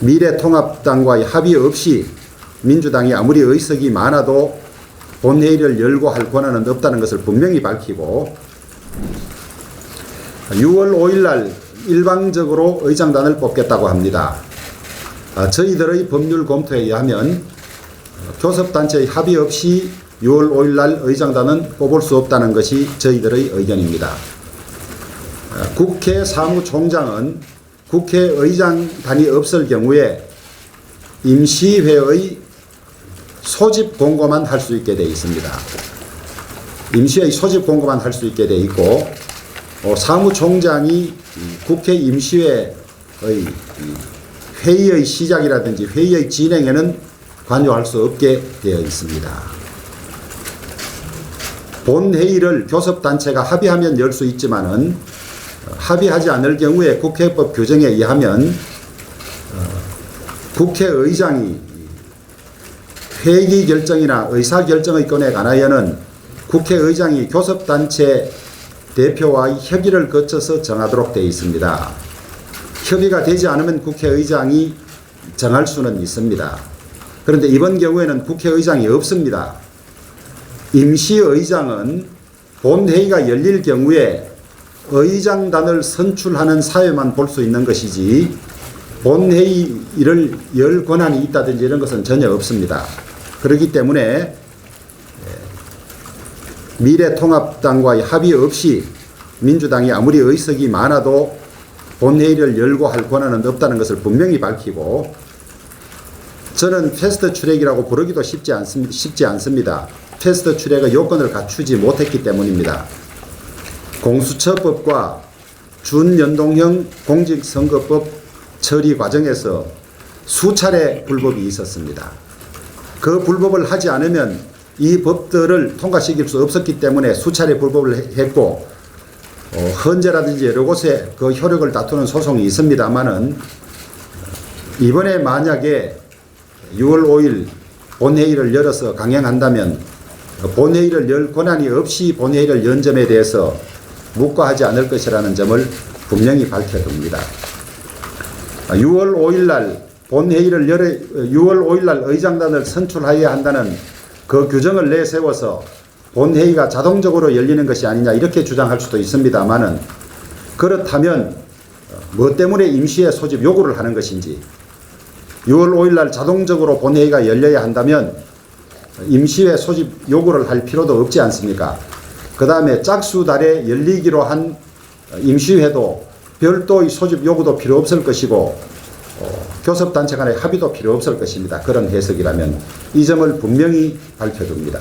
미래통합당과의 합의 없이 민주당이 아무리 의석이 많아도 본회의를 열고 할 권한은 없다는 것을 분명히 밝히고 6월 5일 날 일방적으로 의장단을 뽑겠다고 합니다. 저희들의 법률 검토에 의하면 교섭단체의 합의 없이 6월 5일 날 의장단은 뽑을 수 없다는 것이 저희들의 의견입니다. 국회 사무총장은 국회의장단이 없을 경우에 임시회의 소집 공고만 할 수 있게 되어 있습니다. 임시회의 소집 공고만 할 수 있게 되어 있고 사무총장이 국회 임시회의 회의의 시작이라든지 회의의 진행에는 관여할 수 없게 되어 있습니다. 본회의를 교섭단체가 합의하면 열 수 있지만은 합의하지 않을 경우에 국회법 규정에 의하면 국회의장이 회의 결정이나 의사결정의 건에 관하여는 국회의장이 교섭단체 대표와의 협의를 거쳐서 정하도록 되어 있습니다. 협의가 되지 않으면 국회의장이 정할 수는 있습니다. 그런데 이번 경우에는 국회의장이 없습니다. 임시의장은 본회의가 열릴 경우에 의장단을 선출하는 사회만 볼 수 있는 것이지 본회의를 열 권한이 있다든지 이런 것은 전혀 없습니다. 그렇기 때문에 미래통합당과의 합의 없이 민주당이 아무리 의석이 많아도 본회의를 열고 할 권한은 없다는 것을 분명히 밝히고 저는 패스트 트랙이라고 부르기도 쉽지 않습니다. 패스트 트랙의 요건을 갖추지 못했기 때문입니다. 공수처법과 준연동형 공직선거법 처리 과정에서 수차례 불법이 있었습니다. 그 불법을 하지 않으면 이 법들을 통과시킬 수 없었기 때문에 수차례 불법을 했고 헌재라든지 여러 곳에 그 효력을 다투는 소송이 있습니다만은 이번에 만약에 6월 5일 본회의를 열어서 강행한다면 본회의를 열 권한이 없이 본회의를 연 점에 대해서 묵과하지 않을 것이라는 점을 분명히 밝혀둡니다. 6월 5일 날 본회의를 6월 5일 날 의장단을 선출하여야 한다는 그 규정을 내세워서 본회의가 자동적으로 열리는 것이 아니냐 이렇게 주장할 수도 있습니다만은 그렇다면 뭐 때문에 임시회 소집 요구를 하는 것인지 6월 5일 날 자동적으로 본회의가 열려야 한다면 임시회 소집 요구를 할 필요도 없지 않습니까? 그 다음에 짝수달에 열리기로 한 임시회도 별도의 소집 요구도 필요 없을 것이고 교섭단체 간의 합의도 필요 없을 것입니다. 그런 해석이라면 이 점을 분명히 밝혀둡니다.